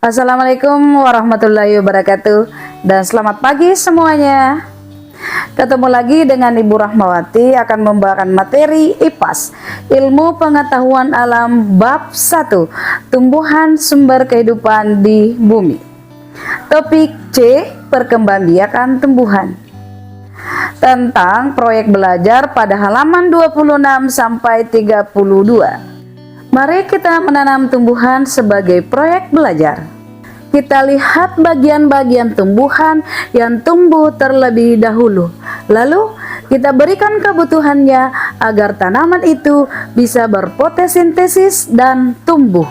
Assalamualaikum warahmatullahi wabarakatuh, dan selamat pagi semuanya. Ketemu lagi dengan Ibu Rahmawati akan membawakan materi IPAS, Ilmu Pengetahuan Alam Bab 1, Tumbuhan Sumber Kehidupan di Bumi. Topik C, Perkembangbiakan Tumbuhan. Tentang proyek belajar pada halaman 26 sampai 32. Mari kita menanam tumbuhan sebagai proyek belajar. Kita lihat bagian-bagian tumbuhan yang tumbuh terlebih dahulu. Lalu kita berikan kebutuhannya agar tanaman itu bisa berfotosintesis dan tumbuh.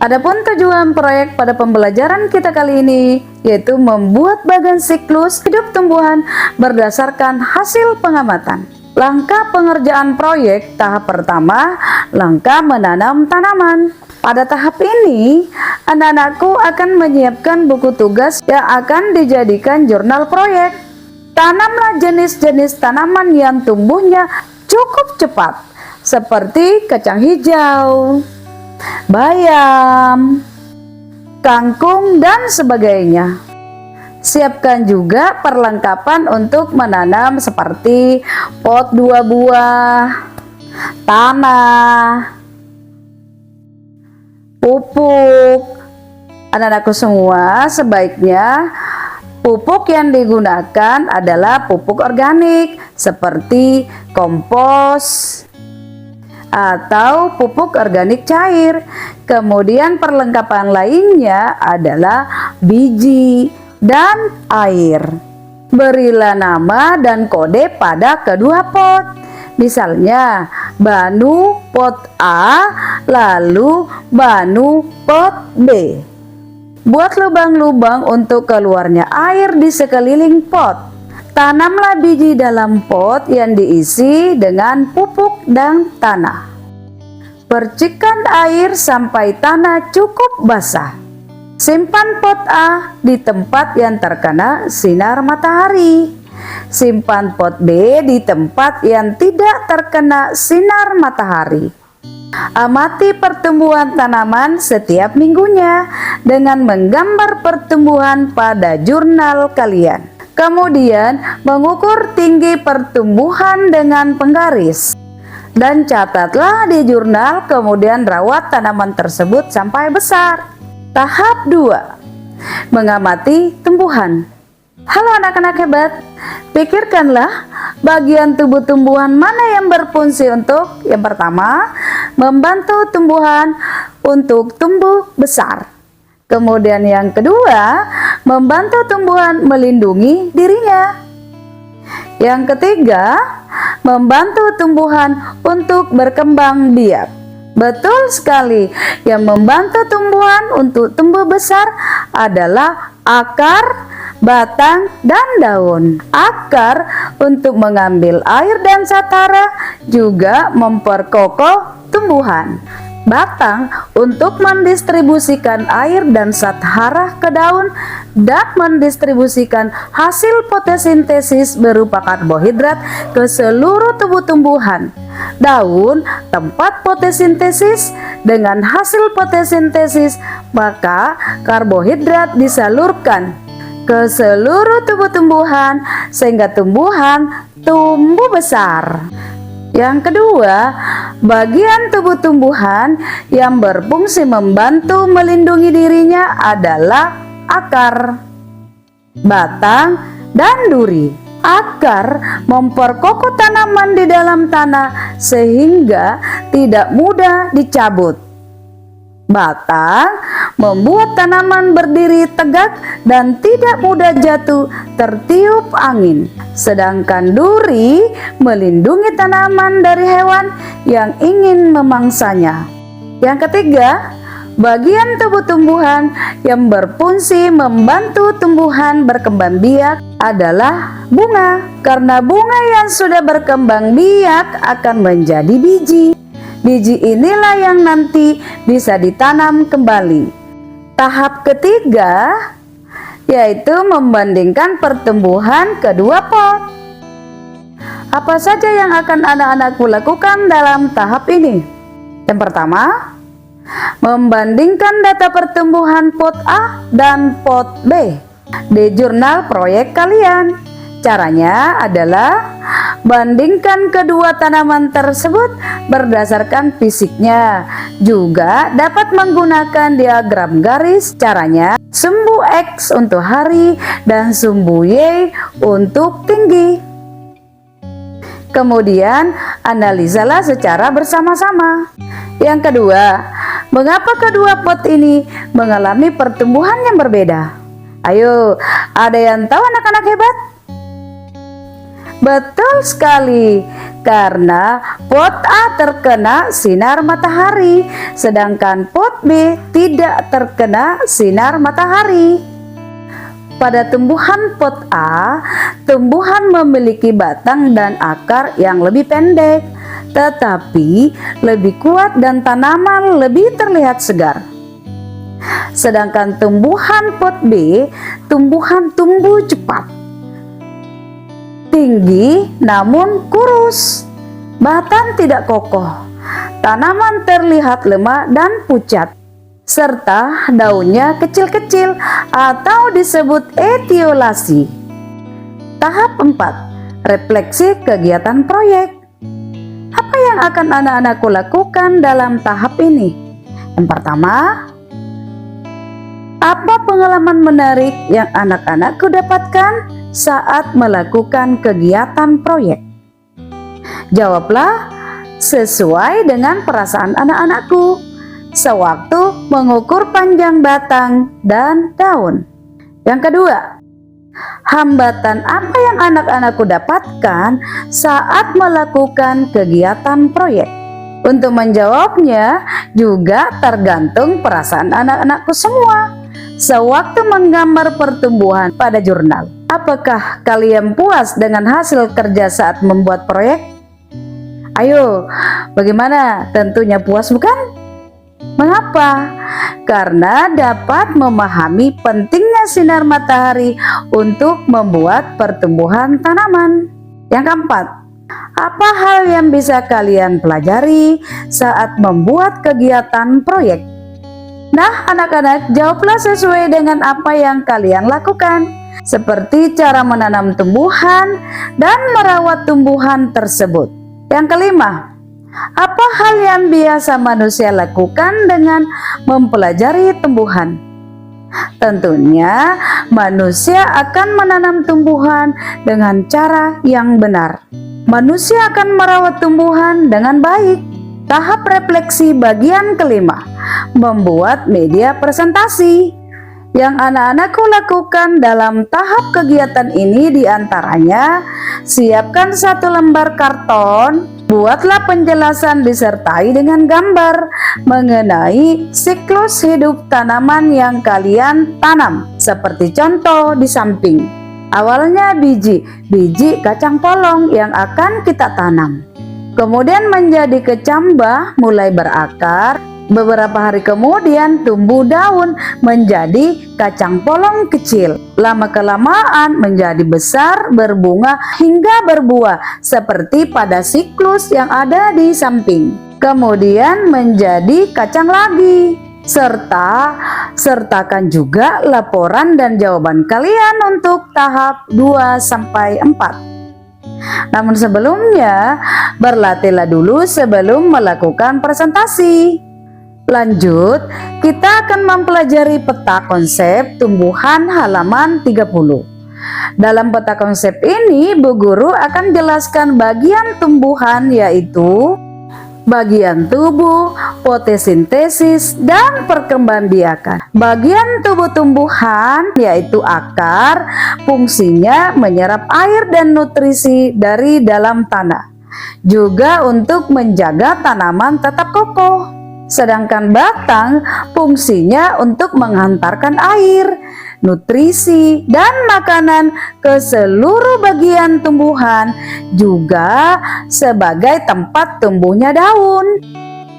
Adapun tujuan proyek pada pembelajaran kita kali ini yaitu membuat bagan siklus hidup tumbuhan berdasarkan hasil pengamatan. Langkah pengerjaan proyek tahap pertama, langkah menanam tanaman. Pada tahap ini, anak-anakku akan menyiapkan buku tugas yang akan dijadikan jurnal proyek. Tanamlah jenis-jenis tanaman yang tumbuhnya cukup cepat, seperti kacang hijau, bayam, kangkung, dan sebagainya. Siapkan juga perlengkapan untuk menanam seperti pot 2 buah, tanah, pupuk. Anak-anakku semua, sebaiknya pupuk yang digunakan adalah pupuk organik seperti kompos atau pupuk organik cair. Kemudian perlengkapan lainnya adalah biji dan air. Berilah nama dan kode pada kedua pot. Misalnya Banu pot A, lalu Banu pot B. Buat lubang-lubang untuk keluarnya air di sekeliling pot. Tanamlah biji dalam pot yang diisi dengan pupuk dan tanah. Percikan air sampai tanah cukup basah. Simpan pot A di tempat yang terkena sinar matahari. Simpan pot B di tempat yang tidak terkena sinar matahari. Amati pertumbuhan tanaman setiap minggunya dengan menggambar pertumbuhan pada jurnal kalian. Kemudian mengukur tinggi pertumbuhan dengan penggaris. Dan catatlah di jurnal, kemudian rawat tanaman tersebut sampai besar. Tahap 2, mengamati tumbuhan. Halo anak-anak hebat, pikirkanlah bagian tubuh tumbuhan mana yang berfungsi untuk yang pertama, membantu tumbuhan untuk tumbuh besar. Kemudian yang kedua, membantu tumbuhan melindungi dirinya. Yang ketiga, membantu tumbuhan untuk berkembang biak. Betul sekali, yang membantu tumbuhan untuk tumbuh besar adalah akar, batang, dan daun. Akar untuk mengambil air dan zat hara, juga memperkokoh tumbuhan. Batang untuk mendistribusikan air dan zat hara ke daun dan mendistribusikan hasil fotosintesis berupa karbohidrat ke seluruh tubuh tumbuhan. Daun tempat fotosintesis, dengan hasil fotosintesis maka karbohidrat disalurkan ke seluruh tubuh tumbuhan sehingga tumbuhan tumbuh besar. Yang kedua, bagian tubuh tumbuhan yang berfungsi membantu melindungi dirinya adalah akar, batang, dan duri. Akar memperkokoh tanaman di dalam tanah sehingga tidak mudah dicabut. Batang membuat tanaman berdiri tegak dan tidak mudah jatuh tertiup angin. Sedangkan duri melindungi tanaman dari hewan yang ingin memangsanya. Yang ketiga, bagian tubuh tumbuhan yang berfungsi membantu tumbuhan berkembang biak adalah bunga. Karena bunga yang sudah berkembang biak akan menjadi biji. Biji inilah yang nanti bisa ditanam kembali. Tahap ketiga yaitu membandingkan pertumbuhan kedua pot. Apa saja yang akan anak-anakku lakukan dalam tahap ini? Yang pertama, Membandingkan data pertumbuhan pot A dan pot B di jurnal proyek kalian. Caranya adalah bandingkan kedua tanaman tersebut berdasarkan fisiknya. Juga dapat menggunakan diagram garis. Caranya sumbu X untuk hari dan sumbu Y untuk tinggi. Kemudian analisalah secara bersama-sama. Yang kedua, mengapa kedua pot ini mengalami pertumbuhan yang berbeda? Ayo, ada yang tahu anak-anak hebat? Betul sekali, karena pot A terkena sinar matahari, sedangkan pot B tidak terkena sinar matahari. Pada tumbuhan pot A, tumbuhan memiliki batang dan akar yang lebih pendek, tetapi lebih kuat dan tanaman lebih terlihat segar. Sedangkan tumbuhan pot B, tumbuhan tumbuh cepat, tinggi namun kurus, batang tidak kokoh, tanaman terlihat lemah dan pucat, serta daunnya kecil-kecil atau disebut etiolasi. Tahap 4, refleksi kegiatan proyek. Apa yang akan anak-anakku lakukan dalam tahap ini? Yang pertama, apa pengalaman menarik yang anak-anakku dapatkan saat melakukan kegiatan proyek? Jawablah sesuai dengan perasaan anak-anakku sewaktu mengukur panjang batang dan daun. Yang kedua, hambatan apa yang anak-anakku dapatkan saat melakukan kegiatan proyek? Untuk menjawabnya juga tergantung perasaan anak-anakku semua sewaktu menggambar pertumbuhan pada jurnal. Apakah kalian puas dengan hasil kerja saat membuat proyek? Ayo, bagaimana? Tentunya puas, bukan? Mengapa? Karena dapat memahami pentingnya sinar matahari untuk membuat pertumbuhan tanaman. Yang keempat, apa hal yang bisa kalian pelajari saat membuat kegiatan proyek? Nah, anak-anak, jawablah sesuai dengan apa yang kalian lakukan, seperti cara menanam tumbuhan dan merawat tumbuhan tersebut. Yang kelima, apa hal yang biasa manusia lakukan dengan mempelajari tumbuhan? Tentunya manusia akan menanam tumbuhan dengan cara yang benar. Manusia akan merawat tumbuhan dengan baik. Tahap refleksi bagian kelima, membuat media presentasi. Yang anak-anakku lakukan dalam tahap kegiatan ini diantaranya, siapkan 1 lembar karton, buatlah penjelasan disertai dengan gambar mengenai siklus hidup tanaman yang kalian tanam. Seperti contoh di samping. Awalnya biji kacang polong yang akan kita tanam. Kemudian menjadi kecambah, mulai berakar. Beberapa hari kemudian tumbuh daun menjadi kacang polong kecil. Lama-kelamaan menjadi besar, berbunga hingga berbuah seperti pada siklus yang ada di samping. Kemudian menjadi kacang lagi. Sertakan juga laporan dan jawaban kalian untuk tahap 2-4. Namun sebelumnya, berlatihlah dulu sebelum melakukan presentasi. Lanjut, kita akan mempelajari peta konsep tumbuhan halaman 30. Dalam peta konsep ini, Bu Guru akan jelaskan bagian tumbuhan, yaitu bagian tubuh, fotosintesis, dan perkembangbiakan. Bagian tubuh tumbuhan, yaitu akar, fungsinya menyerap air dan nutrisi dari dalam tanah, juga untuk menjaga tanaman tetap kokoh. Sedangkan batang fungsinya untuk menghantarkan air, nutrisi, dan makanan ke seluruh bagian tumbuhan, juga sebagai tempat tumbuhnya daun,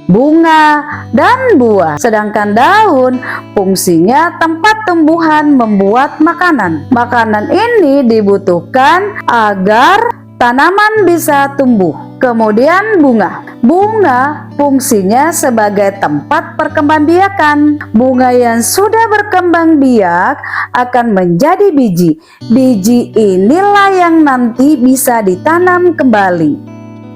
bunga, dan buah. Sedangkan daun fungsinya tempat tumbuhan membuat makanan. Makanan ini dibutuhkan agar tanaman bisa tumbuh. Kemudian bunga. Bunga fungsinya sebagai tempat perkembangbiakan. Bunga yang sudah berkembang biak akan menjadi biji. Biji inilah yang nanti bisa ditanam kembali.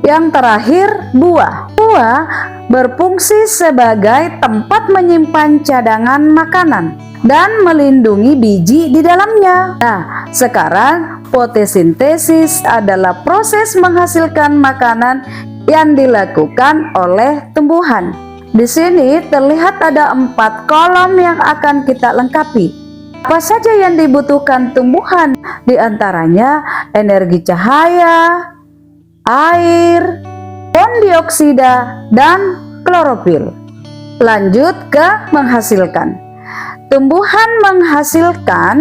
Yang terakhir, buah. Buah berfungsi sebagai tempat menyimpan cadangan makanan dan melindungi biji di dalamnya. Nah, sekarang fotosintesis adalah proses menghasilkan makanan yang dilakukan oleh tumbuhan. Di sini terlihat ada 4 kolom yang akan kita lengkapi. Apa saja yang dibutuhkan tumbuhan? Di antaranya energi cahaya, air, ion dioksida, dan klorofil. Lanjut ke menghasilkan. Tumbuhan menghasilkan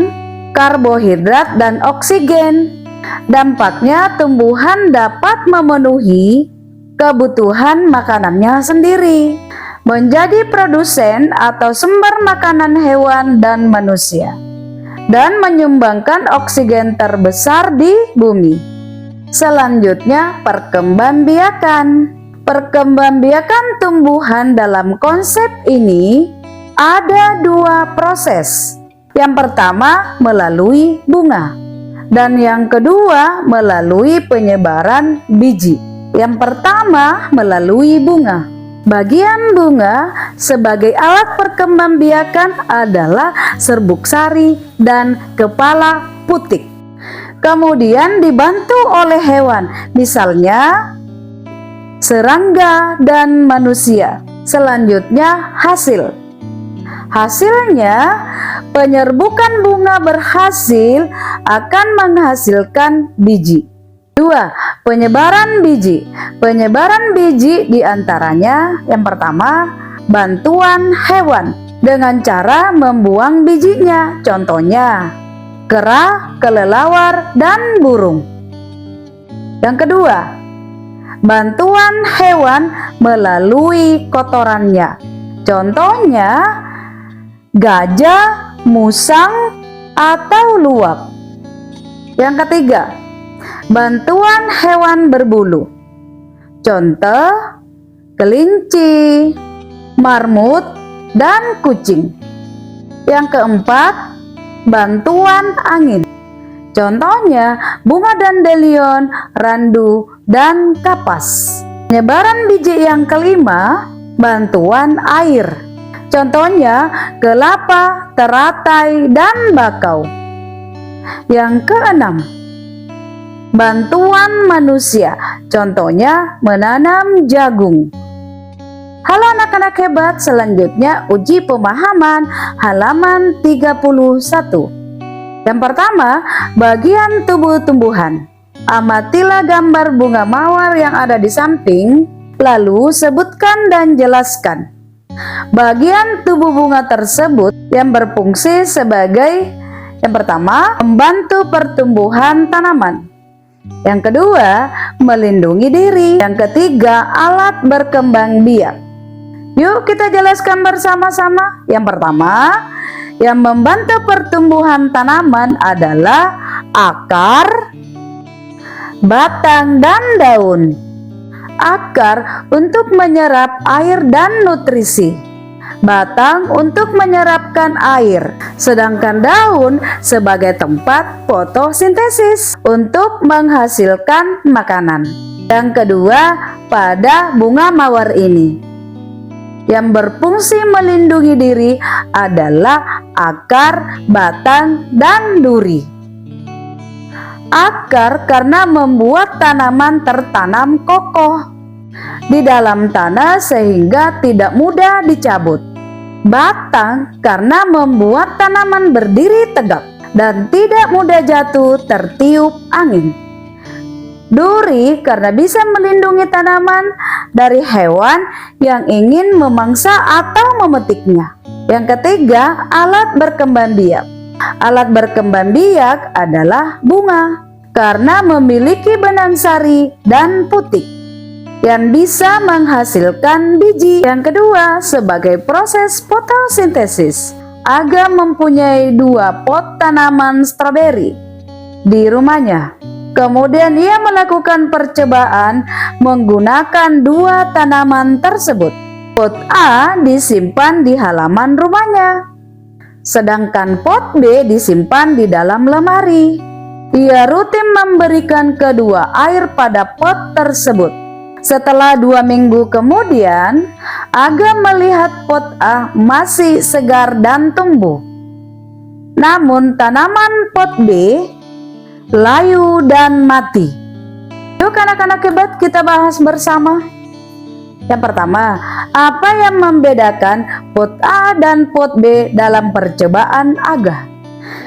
karbohidrat dan oksigen. Dampaknya tumbuhan dapat memenuhi kebutuhan makanannya sendiri, menjadi produsen atau sumber makanan hewan dan manusia, dan menyumbangkan oksigen terbesar di bumi. Selanjutnya, perkembangbiakan. Perkembangbiakan tumbuhan dalam konsep ini ada 2 proses. Yang pertama melalui bunga, dan yang kedua melalui penyebaran biji. Yang pertama melalui bunga. Bagian bunga sebagai alat perkembangbiakan adalah serbuk sari dan kepala putik. Kemudian dibantu oleh hewan, misalnya serangga dan manusia. Selanjutnya hasil. Hasilnya, penyerbukan bunga berhasil akan menghasilkan biji. 2. Penyebaran biji. Penyebaran biji diantaranya yang pertama, bantuan hewan dengan cara membuang bijinya. Contohnya, kera, kelelawar, dan burung. Yang kedua, bantuan hewan melalui kotorannya. Contohnya, gajah, musang, atau luwak. Yang ketiga, bantuan hewan berbulu. Contoh, kelinci, marmut, dan kucing. Yang keempat, bantuan angin. Contohnya, bunga dandelion, randu, dan kapas. Penyebaran biji yang kelima, bantuan air. Contohnya, kelapa, teratai, dan bakau. Yang keenam, bantuan manusia. Contohnya, menanam jagung. Halo anak-anak hebat, selanjutnya uji pemahaman halaman 31. Yang pertama, bagian tubuh tumbuhan. Amatilah gambar bunga mawar yang ada di samping, lalu sebutkan dan jelaskan bagian tubuh bunga tersebut yang berfungsi sebagai yang pertama, membantu pertumbuhan tanaman. Yang kedua, melindungi diri. Yang ketiga, alat berkembang biak. Yuk kita jelaskan bersama-sama. Yang pertama, yang membantu pertumbuhan tanaman adalah akar, batang, dan daun. Akar untuk menyerap air dan nutrisi. Batang untuk menyerapkan air, sedangkan daun sebagai tempat fotosintesis untuk menghasilkan makanan. Yang kedua, pada bunga mawar ini, yang berfungsi melindungi diri adalah akar, batang, dan duri. Akar karena membuat tanaman tertanam kokoh di dalam tanah sehingga tidak mudah dicabut. Batang karena membuat tanaman berdiri tegak dan tidak mudah jatuh tertiup angin. Duri karena bisa melindungi tanaman dari hewan yang ingin memangsa atau memetiknya. Yang ketiga, alat berkembang biak. Alat berkembang biak adalah bunga karena memiliki benang sari dan putik yang bisa menghasilkan biji. Yang kedua, sebagai proses fotosintesis. Aga mempunyai 2 pot tanaman stroberi di rumahnya. Kemudian ia melakukan percobaan menggunakan dua tanaman tersebut. Pot A disimpan di halaman rumahnya, sedangkan pot B disimpan di dalam lemari. Ia rutin memberikan kedua air pada pot tersebut. Setelah 2 minggu kemudian, Aga melihat pot A masih segar dan tumbuh. Namun tanaman pot B layu dan mati. Yuk anak-anak hebat, kita bahas bersama. Yang pertama, apa yang membedakan pot A dan pot B dalam percobaan Aga?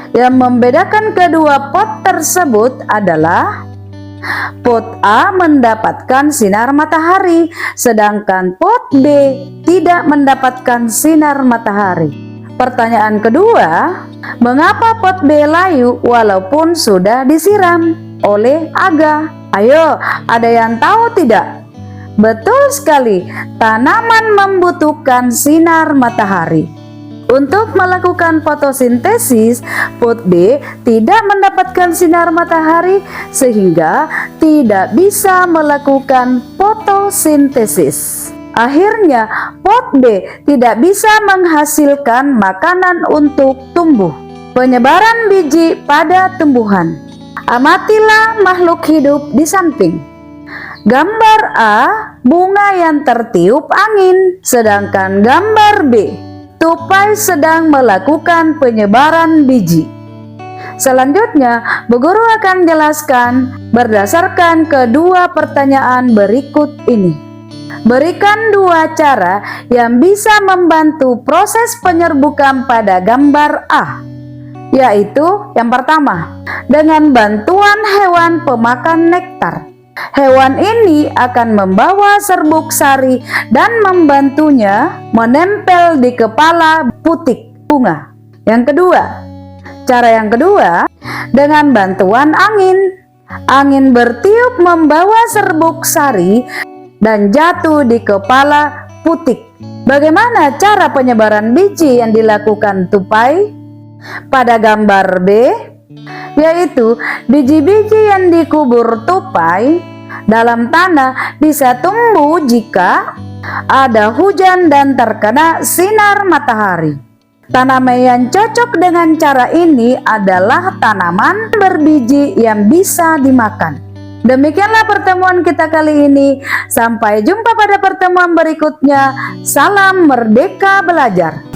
Yang membedakan kedua pot tersebut adalah pot A mendapatkan sinar matahari, sedangkan pot B tidak mendapatkan sinar matahari. Pertanyaan kedua, mengapa pot B layu walaupun sudah disiram oleh Aga? Ayo, ada yang tahu tidak? Betul sekali, tanaman membutuhkan sinar matahari. Untuk melakukan fotosintesis, pot B tidak mendapatkan sinar matahari sehingga tidak bisa melakukan fotosintesis. Akhirnya, pot B tidak bisa menghasilkan makanan untuk tumbuh. Penyebaran biji pada tumbuhan. Amatilah makhluk hidup di samping. Gambar A, bunga yang tertiup angin, sedangkan gambar B, tupai sedang melakukan penyebaran biji. Selanjutnya, Bu Guru akan jelaskan berdasarkan kedua pertanyaan berikut ini. Berikan 2 cara yang bisa membantu proses penyerbukan pada gambar A, yaitu yang pertama, dengan bantuan hewan pemakan nektar. Hewan ini akan membawa serbuk sari dan membantunya menempel di kepala putik bunga. Cara yang kedua, dengan bantuan angin. Angin bertiup membawa serbuk sari dan jatuh di kepala putik. Bagaimana cara penyebaran biji yang dilakukan tupai? Pada gambar B, yaitu biji-biji yang dikubur tupai dalam tanah bisa tumbuh jika ada hujan dan terkena sinar matahari. Tanaman yang cocok dengan cara ini adalah tanaman berbiji yang bisa dimakan. Demikianlah pertemuan kita kali ini. Sampai jumpa pada pertemuan berikutnya. Salam merdeka belajar.